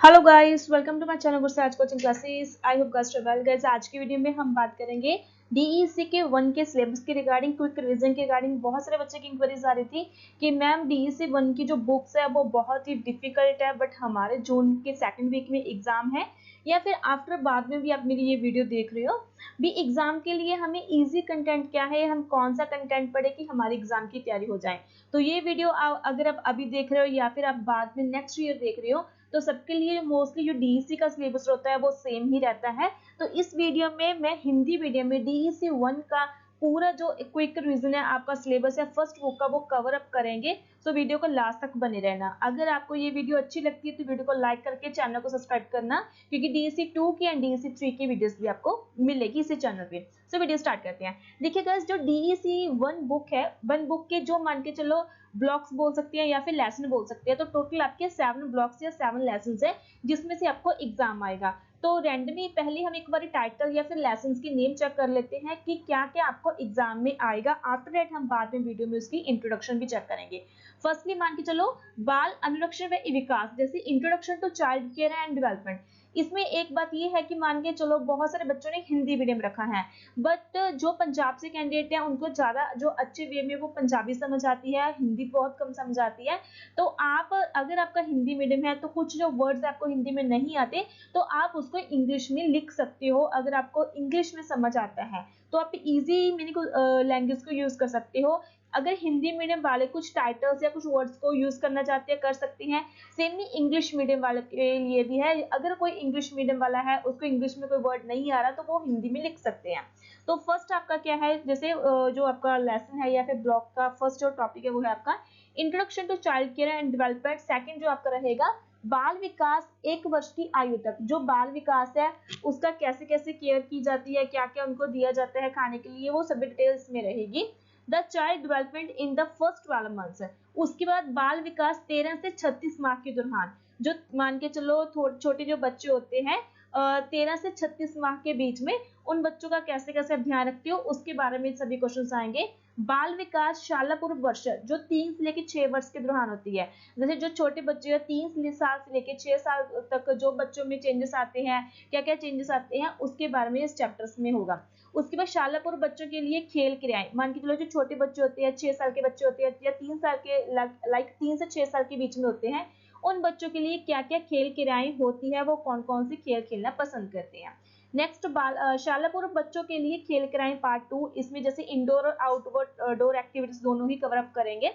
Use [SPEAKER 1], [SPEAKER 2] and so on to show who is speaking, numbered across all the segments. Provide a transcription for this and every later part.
[SPEAKER 1] Hello guys, welcome to my channel Gursaj coaching classes. I hope guys well. Guys आज की video में हम बात करेंगे डीईसी के 1 के सिलेबस के रिगार्डिंग, क्विक रिवीजन के रिगार्डिंग। बहुत सारे बच्चे की इंक्वायरीज आ रही थी कि मैम डीईसी 1 की जो बुक्स है वो बहुत ही डिफिकल्ट है, बट हमारे जून के सेकंड वीक में एग्जाम है, या फिर आफ्टर बाद में भी आप मेरी ये वीडियो देख रहे हो भी एग्जाम के लिए हमें इजी कंटेंट क्या है, हम कौन सा कंटेंट पढ़े कि हमारी एग्जाम की तैयारी हो जाए। तो ये वीडियो अगर आप अभी देख रहे हो या फिर आप बाद में नेक्स्ट ईयर देख रहे हो, तो सबके लिए मोस्टली जो डीईसी का सिलेबस होता है वो सेम ही रहता है। तो इस वीडियो में मैं हिंदी मीडियम में डीईसी 1 का पूरा जो क्विक रिवीजन है, आपका सिलेबस है फर्स्ट बुक का, वो कवर अप करेंगे। सो वीडियो को लास्ट तक बने रहना। अगर आपको ये वीडियो अच्छी लगती है तो वीडियो को लाइक करके चैनल को सब्सक्राइब करना, क्योंकि डीईसी 2 की एंड डीईसी 3 की वीडियोस भी आपको मिलेगी इसी चैनल पे। सो वीडियो स्टार्ट करते हैं। देखिए गाइस, जो डीईसी 1 बुक है, 1 बुक के जो मान के चलो ब्लॉक्स बोल सकते हैं या फिर लेसन बोल सकते हैं, तो टोटल आपके 7 ब्लॉक्स या 7 लेसन है जिसमें से आपको एग्जाम आएगा। तो रैंडमली पहले हम एक बार टाइटल या फिर लेसन की नेम चेक कर लेते हैं कि क्या क्या आपको एग्जाम में आएगा। आफ्टर दैट हम बाद में वीडियो में उसकी इंट्रोडक्शन भी चेक करेंगे। फर्स्टली मान के चलो, बाल अनुरक्षण व विकास, जैसे introduction to child care and development. इसमें एक बात ये है कि मान के चलो बहुत सारे बच्चों ने हिंदी मीडियम रखा है, बट जो पंजाब से कैंडिडेट है उनको ज्यादा जो अच्छे वे में वो पंजाबी समझ आती है, हिंदी बहुत कम समझ आती है। तो आप अगर आपका हिंदी मीडियम है तो कुछ जो वर्ड्स आपको हिंदी में नहीं आते तो आप उसको इंग्लिश में लिख सकते हो। अगर आपको इंग्लिश में समझ आता है तो आप इजी मीनिंग लैंग्वेज को यूज कर सकते हो। अगर हिंदी मीडियम वाले कुछ टाइटल्स या कुछ वर्ड्स को यूज करना चाहते हैं कर सकते हैं। सेम ही इंग्लिश मीडियम वाले के लिए भी है। अगर कोई इंग्लिश मीडियम वाला है, उसको इंग्लिश में कोई वर्ड नहीं आ रहा, तो वो हिंदी में लिख सकते हैं। तो फर्स्ट आपका क्या है, जैसे जो आपका लेसन है या फिर ब्लॉक का फर्स्ट जो टॉपिक है वो है आपका introduction to child care and development. Second जो आपका रहेगा बाल विकास 1 वर्ष की आयु तक। जो बाल विकास है उसका कैसे कैसे केयर की जाती है, क्या क्या उनको दिया जाता है खाने के लिए, वो सभी डिटेल्स में रहेगी। The child development in the first 12 months. उसके बाद बाल विकास 13 से 36 माह के दौरान, जो मान के चलो छोटे जो बच्चे होते हैं 13 से 36 माह के बीच में, उन बच्चों का कैसे कैसे ध्यान रखते हो उसके बारे में सभी क्वेश्चन आएंगे। बाल विकास शाला पूर्व वर्ष, जो 3 से लेकर 6 वर्ष के दौरान होती है। जैसे जो छोटे बच्चे हैं 3 साल से लेकर 6 साल तक जो बच्चों में चेंजेस आते हैं, क्या क्या चेंजेस आते हैं उसके बारे में इस चैप्टर्स में होगा। उसके बाद शाला पूर्व बच्चों के लिए खेल क्रियाएं, मान के चलो जो छोटे बच्चे होते हैं 6 साल के बच्चे होते हैं या 3 साल के लाइक 3 से 6 साल के बीच में होते हैं, उन बच्चों के लिए क्या क्या खेल क्रियाएं होती है, वो कौन कौन सी खेल खेलना पसंद करते हैं। नेक्स्ट शाला पूर्व बच्चों के लिए खेल क्रियाएं पार्ट 2। इसमें जैसे इंडोर और आउटडोर डोर एक्टिविटीज दोनों ही कवर अप करेंगे।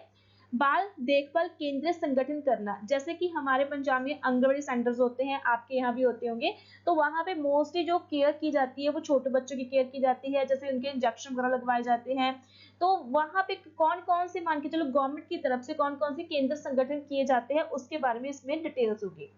[SPEAKER 1] बाल देखभाल केंद्र संगठन करना, जैसे कि हमारे पंजाब में आंगनबाड़ी सेंटर्स होते हैं, आपके यहाँ भी होते होंगे, तो वहां पे मोस्टली जो केयर की जाती है वो छोटे बच्चों की केयर की जाती है, जैसे उनके इंजेक्शन वगैरह लगवाए जाते हैं। तो वहां पे कौन कौन से मान के चलो गवर्नमेंट की तरफ से कौन कौन से केंद्र संगठन किए जाते हैं उसके बारे में इसमें डिटेल्स होगी।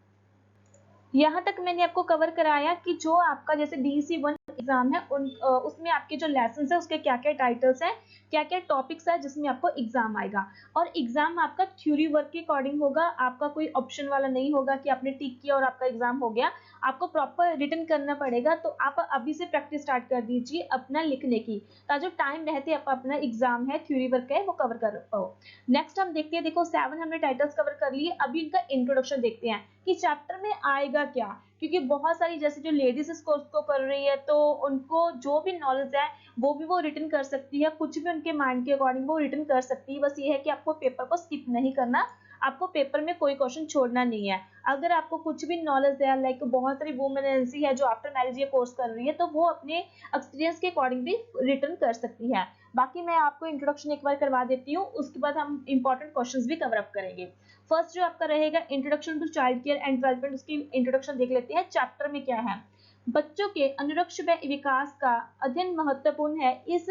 [SPEAKER 1] यहाँ तक मैंने आपको कवर कराया कि जो आपका जैसे डीसी 1 एग्जाम है उसमें आपके जो लेसन है उसके क्या क्या टाइटल्स हैं, क्या क्या टॉपिक्स है जिसमें आपको एग्जाम आएगा। और एग्जाम आपका थ्योरी वर्क के अकॉर्डिंग होगा, आपका कोई ऑप्शन वाला नहीं होगा कि आपने टिक किया और आपका एग्जाम हो गया। आपको प्रॉपर रिटन करना पड़ेगा। तो आप अभी से प्रैक्टिस स्टार्ट कर दीजिए अपना लिखने की, ताकि जो टाइम रहते आप अपना एग्जाम है थ्योरी वर्क है वो कवर कर पाओ। नेक्स्ट हम देखते हैं, देखो 7 हमने टाइटल्स कवर कर लिए, अभी इनका इंट्रोडक्शन देखते हैं कि चैप्टर में आएगा क्या। क्योंकि बहुत सारी जैसे जो लेडीज इस कोर्स को कर रही है तो उनको जो भी नॉलेज है वो भी वो रिटन कर सकती है, कुछ भी उनके माइंड के अकॉर्डिंग वो रिटन कर सकती है। बस ये है कि आपको पेपर को स्किप नहीं करना, आपको पेपर में कोई क्वेश्चन छोड़ना नहीं है। अगर आपको कुछ भी नॉलेज है, लाइक बहुत सारी वुमेन एजेंसी है जो आफ्टर मैरिज ये कोर्स कर रही है, तो वो अपने एक्सपीरियंस के अकॉर्डिंग भी रिटर्न कर सकती है। बाकी मैं आपको इंट्रोडक्शन एक बार करवा देती हूँ, उसके बाद हम इंपॉर्टेंट क्वेश्चंस भी कवर अप करेंगे। फर्स्ट जो आपका रहेगा introduction to child care and development, उसकी इंट्रोडक्शन देख लेते हैं। चैप्टर में क्या है, बच्चों के अनुरक्षण व विकास का अध्ययन महत्वपूर्ण है। इस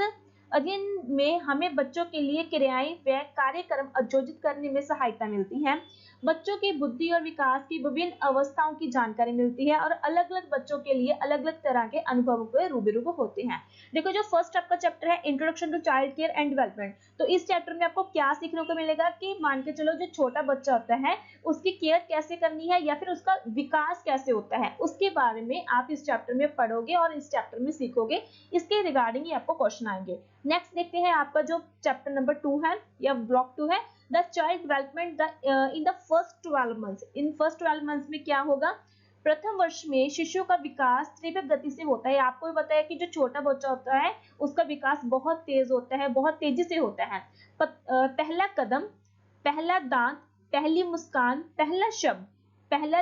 [SPEAKER 1] अध्ययन में हमें बच्चों के लिए क्रियाएं व कार्यक्रम आयोजित करने में सहायता मिलती है। बच्चों की बुद्धि और विकास की विभिन्न अवस्थाओं की जानकारी मिलती है और अलग अलग बच्चों के लिए अलग अलग तरह के अनुभवों के रूबरू होते हैं। देखो जो फर्स्ट आपका चैप्टर है introduction to child care and development, तो इस चैप्टर में आपको क्या सीखने को मिलेगा कि मान के चलो जो छोटा बच्चा होता है उसकी केयर कैसे करनी है या फिर उसका विकास कैसे होता है, उसके बारे में आप इस चैप्टर में पढ़ोगे और इस चैप्टर में सीखोगे। इसके रिगार्डिंग ही आपको क्वेश्चन आएंगे। नेक्स्ट देखते हैं आपका जो चैप्टर नंबर 2 है या ब्लॉक 2 है, the child development in the first 12 months. In first 12 months में क्या होगा, प्रथम वर्ष में शिशु का विकास तीव्र गति से होता है। आपको भी पता है कि जो छोटा बच्चा होता है उसका विकास बहुत तेज होता है, बहुत तेजी से होता है। पहला कदम, पहला दांत, पहली मुस्कान, पहला शब्द, पहला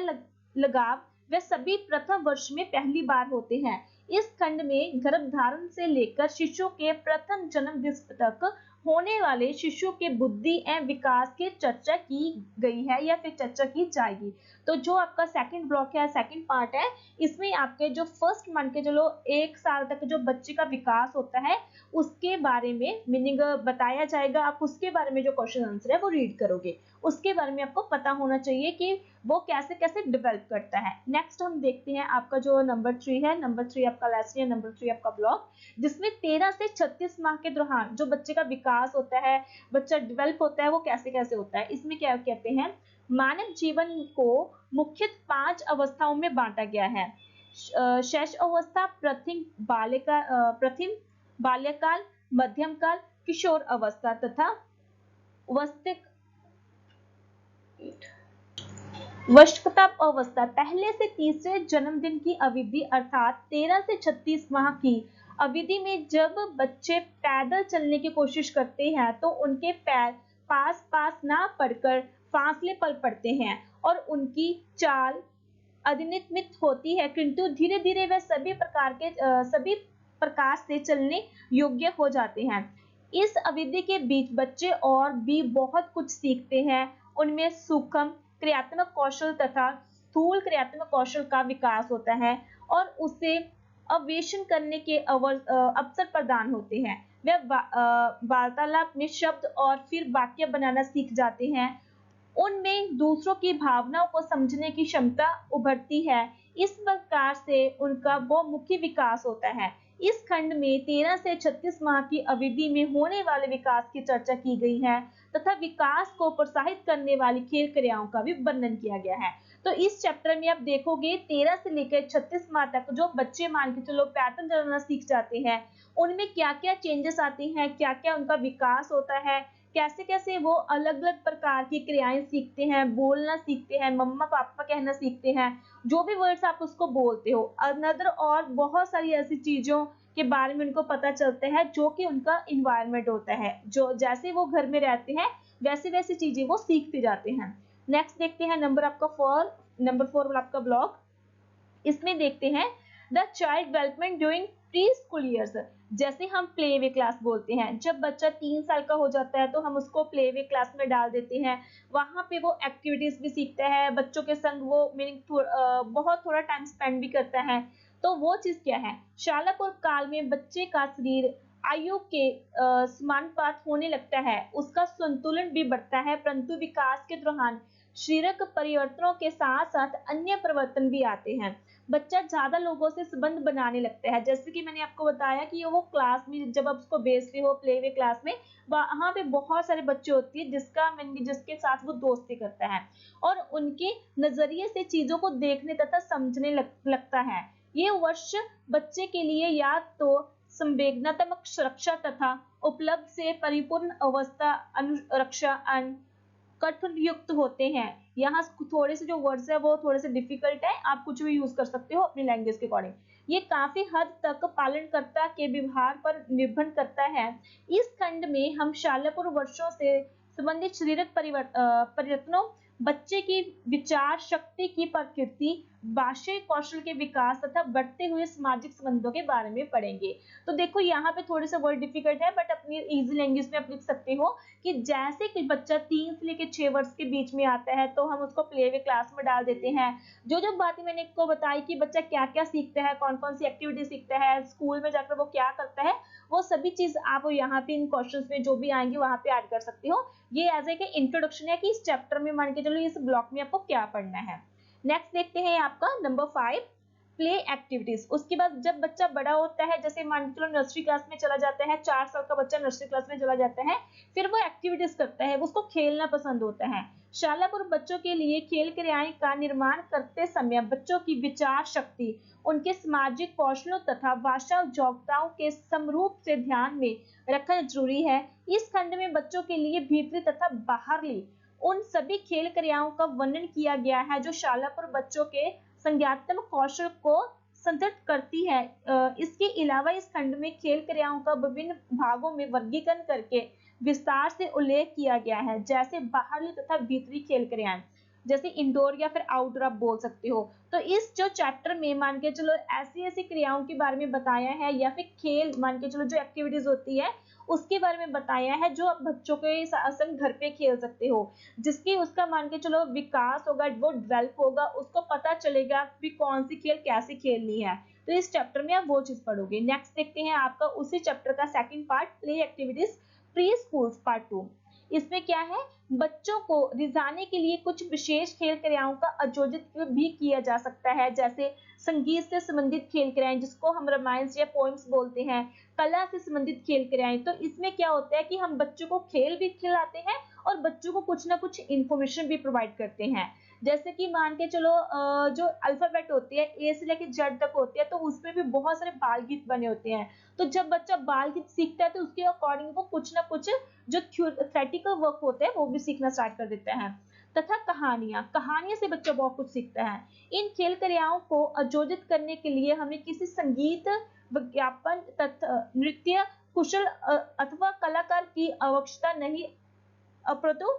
[SPEAKER 1] लगाव, वे सभी प्रथम वर्ष में पहली बार होते हैं। इस खंड में गर्भधारण से लेकर शिशु के प्रथम जन्म दिवस तक होने वाले शिशु के बुद्धि एवं विकास की चर्चा की गई है या फिर चर्चा की जाएगी। तो जो आपका सेकंड ब्लॉक है, सेकंड पार्ट है, इसमें आपके जो फर्स्ट मान के चलो 1 साल तक जो बच्चे का विकास होता है उसके बारे में मीनिंग बताया जाएगा। आप उसके बारे में जो क्वेश्चन आंसर है वो रीड करोगे, उसके बारे में आपको पता होना चाहिए कि वो कैसे कैसे डेवलप करता है। नेक्स्ट हम देखते हैं आपका जो नंबर 3 है। नंबर 3 आपका लेसन है, नंबर 3 आपका ब्लॉक, जिसमें 13 से 36 माह के दौरान जो बच्चे का विकास होता है, बच्चा डेवलप होता है, वो कैसे कैसे होता है। इसमें क्या कहते हैं, मानव जीवन को मुख्यतः 5 अवस्थाओं में बांटा गया है। शैशव अवस्था, प्रथम बाल्यकाल, मध्यम काल, किशोर अवस्था तथा वयस्कता अवस्था। पहले से तीसरे जन्मदिन की अवधि अर्थात 13 से 36 माह की अवधि में जब बच्चे पैदल चलने की कोशिश करते हैं तो उनके पैर पास पास ना पड़कर फासले पर पड़ते हैं और उनकी चाल अनियमित होती है, किंतु धीरे धीरे वे सभी प्रकार से चलने योग्य हो जाते हैं। इस अवधि के बीच बच्चे और भी बहुत कुछ सीखते हैं। उनमें सूक्ष्म क्रियात्मक कौशल तथा स्थूल क्रियात्मक कौशल का विकास होता है और उसे अन्वेषण करने के अवसर प्रदान होते हैं। वे वार्तालाप में शब्द और फिर वाक्य बनाना सीख जाते हैं। उनमें दूसरों की भावनाओं को समझने की क्षमता उभरती है। इस प्रकार से उनका बहुमुखी विकास होता है। इस खंड में 13 से 36 माह की अवधि में होने वाले विकास की चर्चा की गई है तथा विकास को प्रोत्साहित करने वाली खेल क्रियाओं का भी वर्णन किया गया है। तो इस चैप्टर में आप देखोगे 13 से लेकर 36 माह तक जो बच्चे मान के चलो पैटर्न चलना सीख जाते हैं, उनमें क्या क्या चेंजेस आती हैं, क्या क्या उनका विकास होता है, कैसे कैसे वो अलग अलग प्रकार की क्रियाएं सीखते हैं, बोलना सीखते हैं, मम्मा पापा कहना सीखते हैं, जो भी वर्ड्स आप उसको बोलते हो, अनदर और बहुत सारी ऐसी चीजों के बारे में उनको पता चलता है जो कि उनका इन्वायरमेंट होता है। जो जैसे वो घर में रहते हैं वैसे वैसी चीजें वो सीखते जाते हैं। नेक्स्ट देखते हैं नंबर 4 आपका ब्लॉक। इसमें देखते हैं the child development during pre school years. जैसे हम प्ले वे क्लास बोलते हैं, जब बच्चा 3 साल का हो जाता है तो हम उसको प्ले वे क्लास में डाल देते हैं। वहां पे वो एक्टिविटीज भी सीखता है, बच्चों के संग वो बहुत थोड़ा टाइम स्पेंड भी करता है। तो वो चीज क्या है, शालापुर काल में बच्चे का शरीर आयु के समानुपात होने लगता है, उसका संतुलन भी बढ़ता है, परंतु विकास के दौरान शारीरिक परिवर्तनों के साथ साथ अन्य परिवर्तन भी आते हैं। बच्चा ज्यादा लोगों से संबंध बनाने लगता है, जैसे कि मैंने आपको बताया कि वो क्लास में जब आप उसको भेजते हो प्ले वे क्लास में, वहां पे बहुत सारे बच्चे होते हैं जिसके साथ वो दोस्ती करता है और उनके नजरिए से चीजों को देखने तथा समझने लगता है। ये वर्ष बच्चे के लिए या तो संवेदनात्मक सुरक्षा तथा उपलब्ध से परिपूर्ण अवस्था अनुरक्षा कठिन युक्त होते हैं। यहाँ थोड़े से जो वर्ड्स है वो थोड़े से डिफिकल्ट है, आप कुछ भी यूज कर सकते हो अपनी लैंग्वेज के अकॉर्डिंग। ये काफी हद तक पालनकर्ता के व्यवहार पर निर्भर करता है। इस खंड में हम शालापुर वर्षों से संबंधित शारीरिक परिवर्तनों, बच्चे की विचार शक्ति की प्रकृति, भाषाई कौशल के विकास तथा बढ़ते हुए सामाजिक संबंधों के बारे में पढ़ेंगे। तो देखो यहाँ पे थोड़े से वर्ड डिफिकल्ट है बट अपनी इजी लैंग्वेज में आप लिख सकते हो कि जैसे कि बच्चा 3 से लेकर 6 वर्ष के बीच में आता है तो हम उसको प्ले वे क्लास में डाल देते हैं। जो जो बातें मैंने आपको बताई कि बच्चा क्या क्या सीखता है, कौन कौन सी एक्टिविटी सीखता है, स्कूल में जाकर वो क्या करता है, वो सभी चीज आप यहाँ पे इन क्वेश्चंस में जो भी आएंगे वहां पे ऐड कर सकते हो। ये एज ए इंट्रोडक्शन है कि इस चैप्टर में मान के चलो इस ब्लॉक में आपको क्या पढ़ना है। नेक्स्ट देखते हैं आपका नंबर 5 प्ले एक्टिविटीज। उसके बाद जब बच्चा बड़ा होता है, जैसे मान के चलो नर्सरी क्लास में चला जाता है, 4 साल का बच्चा नर्सरी क्लास में चला जाता है, फिर वो एक्टिविटीज करता है, उसको खेलना पसंद होता है। शालापुर बच्चों के लिए खेल क्रियाएं का निर्माण करते समय बच्चों की विचार शक्ति, उनके सामाजिक कौशलों तथा भाषा योग्यताओं के समरूप से ध्यान में रखना जरूरी है। इस खंड में बच्चों के लिए भीतरी तथा बाहरली उन सभी खेल क्रियाओं का वर्णन किया गया है जो शालापुर बच्चों के संज्ञानात्मक कौशल को संतृप्त करती है। इसके अलावा इस खंड में खेल क्रियाओं का विभिन्न भागों में वर्गीकरण करके विस्तार से उल्लेख किया गया है, जैसे बाहरी तथा भीतरी खेल क्रियाएं, जैसे इंडोर या फिर आउटडोर आप बोल सकते हो। तो इस जो चैप्टर में मान के चलो ऐसी ऐसी क्रियाओं के बारे में बताया है, या फिर खेल मान के चलो जो एक्टिविटीज होती है उसके बारे में बताया है, जो आप बच्चों के संग घर पे खेल सकते हो, जिसकी उसका मान के चलो विकास होगा, वो डेवलप होगा, उसको पता चलेगा कि कौन सी खेल कैसे खेलनी है। तो इस चैप्टर में आप वो चीज पढ़ोगे। नेक्स्ट देखते हैं आपका उसी चैप्टर का second part, play activities pre schools part 2। इसमें क्या है, बच्चों को रिझाने के लिए कुछ विशेष खेल क्रियाओं का आयोजित भी किया जा सकता है, जैसे संगीत से संबंधित खेल क्रियाएं जिसको हम रामायण या पोएम्स बोलते हैं, कला से संबंधित खेल क्रियाएं। तो इसमें क्या होता है कि हम बच्चों को खेल भी खिलाते हैं और बच्चों को कुछ ना कुछ इंफॉर्मेशन भी प्रोवाइड करते हैं। जैसे कि मान के चलो जो अल्फाबेट होती है ए से लेकर जेड तक होती है, तो उसमें भी बहुत सारे बाल गीत बने होते हैं। तो जब बच्चा बाल गीत सीखता है तो उसके अकॉर्डिंग वो कुछ ना कुछ जो थ्योरेटिकल वर्क होते हैं वो भी सीखना स्टार्ट कर देता है। तथा कहानियां से बच्चा बहुत कुछ सीखता है। इन खेल क्रियाओं को आयोजित करने के लिए हमें किसी संगीत, विज्ञापन तथा नृत्य कुशल अथवा कलाकार की आवश्यकता नहीं, अप्रतु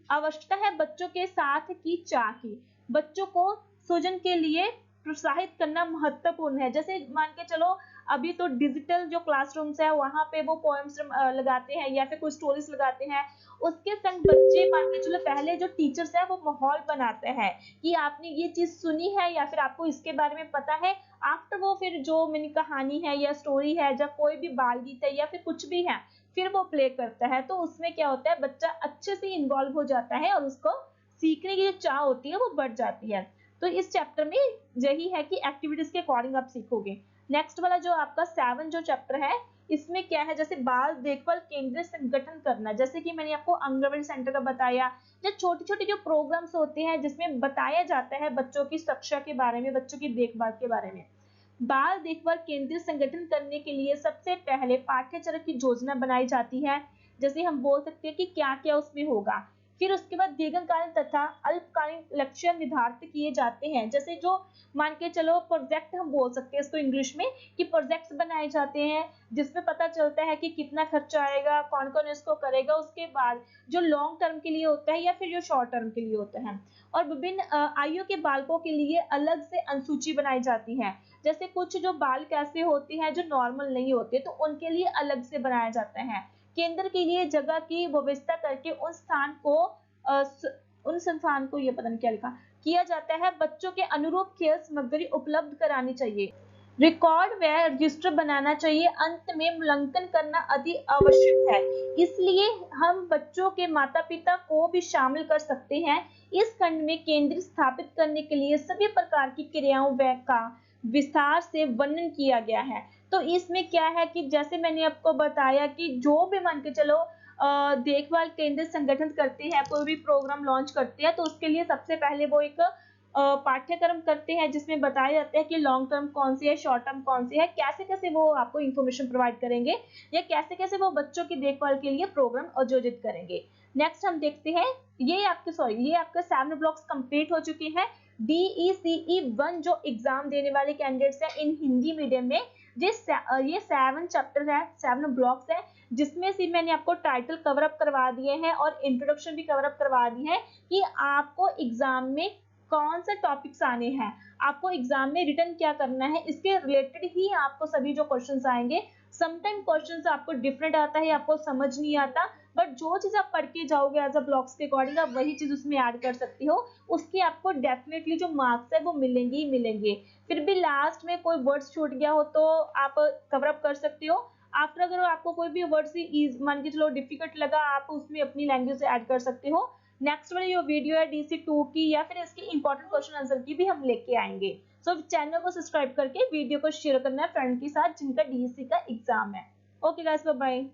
[SPEAKER 1] आवश्यकता है बच्चों के साथ की चाह की। बच्चों को सृजन के लिए प्रोत्साहित करना महत्वपूर्ण है। जैसे मान के चलो अभी तो डिजिटल जो क्लासरूम्स है वहां पे वो पोएम्स लगाते हैं या फिर कोई स्टोरीज लगाते हैं, उसके संग बच्चे मान के चलो पहले जो टीचर्स है वो माहौल बनाते हैं कि आपने ये चीज सुनी है या फिर आपको इसके बारे में पता है। आफ्टर वो फिर जो मिनी कहानी है या स्टोरी है या कोई भी बाल गीत है या फिर कुछ भी है, फिर वो प्ले करता है। तो उसमें क्या होता है, बच्चा अच्छे से इन्वॉल्व हो जाता है और उसको सीखने की जो चाह होती है वो बढ़ जाती है। तो इस चैप्टर में यही है कि एक्टिविटीज के अकॉर्डिंग आप सीखोगे। नेक्स्ट वाला जो आपका 7 जो चैप्टर है, इसमें क्या है, जैसे बाल देखभाल केंद्र संगठन करना, जैसे कि मैंने आपको आंगनबाड़ी सेंटर का बताया, जो छोटी छोटी जो प्रोग्राम्स होते हैं जिसमें बताया जाता है बच्चों की सुरक्षा के बारे में, बच्चों की देखभाल के बारे में। बाल देखभाल केंद्र संगठन करने के लिए सबसे पहले पाठ्यचर्या की योजना बनाई जाती है, जैसे हम बोल सकते हैं कि क्या क्या उसमें होगा। फिर उसके बाद दीर्घकालीन तथा अल्पकालीन लक्ष्य निर्धारित किए जाते हैं, जैसे जो मान के चलो प्रोजेक्ट हम बोल सकते हैं इसको इंग्लिश में, कि प्रोजेक्ट्स बनाए जाते हैं जिसमें पता चलता है कि कितना खर्चा आएगा, कौन कौन इसको करेगा। उसके बाद जो लॉन्ग टर्म के लिए होता है या फिर जो शॉर्ट टर्म के लिए होता है, और विभिन्न आयु के बालकों के लिए अलग से अनुसूची बनाई जाती है। जैसे कुछ जो बाल कैसे होते हैं जो नॉर्मल नहीं होते, तो उनके लिए अलग से बनाया जाता है। केंद्र के लिए जगह की व्यवस्था करके उन संस्थान को ये पता नहीं क्या लिखा किया जाता है। बच्चों के अनुरूप खेल सामग्री उपलब्ध करानी चाहिए, रिकॉर्ड व रजिस्टर बनाना चाहिए, अंत में मूल्यांकन करना अति आवश्यक है। इसलिए हम बच्चों के माता पिता को भी शामिल कर सकते हैं। इस खंड में केंद्र स्थापित करने के लिए सभी प्रकार की क्रियाओं का विस्तार से वर्णन किया गया है। तो इसमें क्या है कि जैसे मैंने आपको बताया कि जो भी मान के चलो देखभाल केंद्र संगठन करते हैं, कोई भी प्रोग्राम लॉन्च करते हैं, तो उसके लिए सबसे पहले वो एक पाठ्यक्रम करते हैं जिसमें बताया जाता है कि लॉन्ग टर्म कौन सी है, शॉर्ट टर्म कौन सी है, कैसे कैसे वो आपको इन्फॉर्मेशन प्रोवाइड करेंगे या कैसे कैसे वो बच्चों की देखभाल के लिए प्रोग्राम आयोजित करेंगे। नेक्स्ट हम देखते हैं, ये आपके 7 ब्लॉक्स कंप्लीट हो चुके हैं। DECE 1 जो एग्जाम देने वाले कैंडिडेट्स हैं इन हिंदी मीडियम में, ये 7 चैप्टर है, 7 ब्लॉक्स है, जिसमें से मैंने आपको टाइटल कवर अप करवा दिए हैं और इंट्रोडक्शन भी कवर अप करवा दी है कि आपको एग्जाम में कौन सा टॉपिक्स आने हैं, आपको एग्जाम में रिटर्न क्या करना है, इसके रिलेटेड ही आपको सभी जो क्वेश्चंस आएंगे। समटाइम क्वेश्चंस आपको डिफरेंट आता है, आपको समझ नहीं आता, बट जो चीज आप पढ़ के जाओगे एज अ ब्लॉक्स के अकॉर्डिंग आप वही चीज उसमें ऐड कर सकती हो, उसके आपको डेफिनेटली जो मार्क्स है वो मिलेंगे ही मिलेंगे। फिर भी लास्ट में कोई वर्ड्स छूट गया हो तो आप कवर अप कर सकते हो। आफ्टर अगर आपको कोई भी वर्ड से मान के चलो डिफिकल्ट लगा, आप उसमें अपनी लैंग्वेज से ऐड कर सकते हो। नेक्स्ट वाली जो वीडियो है DC2 की या फिर इसकी इंपॉर्टेंट क्वेश्चन आंसर की भी हम लेके आएंगे। सो चैनल को सब्सक्राइब करके वीडियो को शेयर करना है फ्रेंड के साथ जिनका DEC का एग्जाम है। Okay guys, bye bye.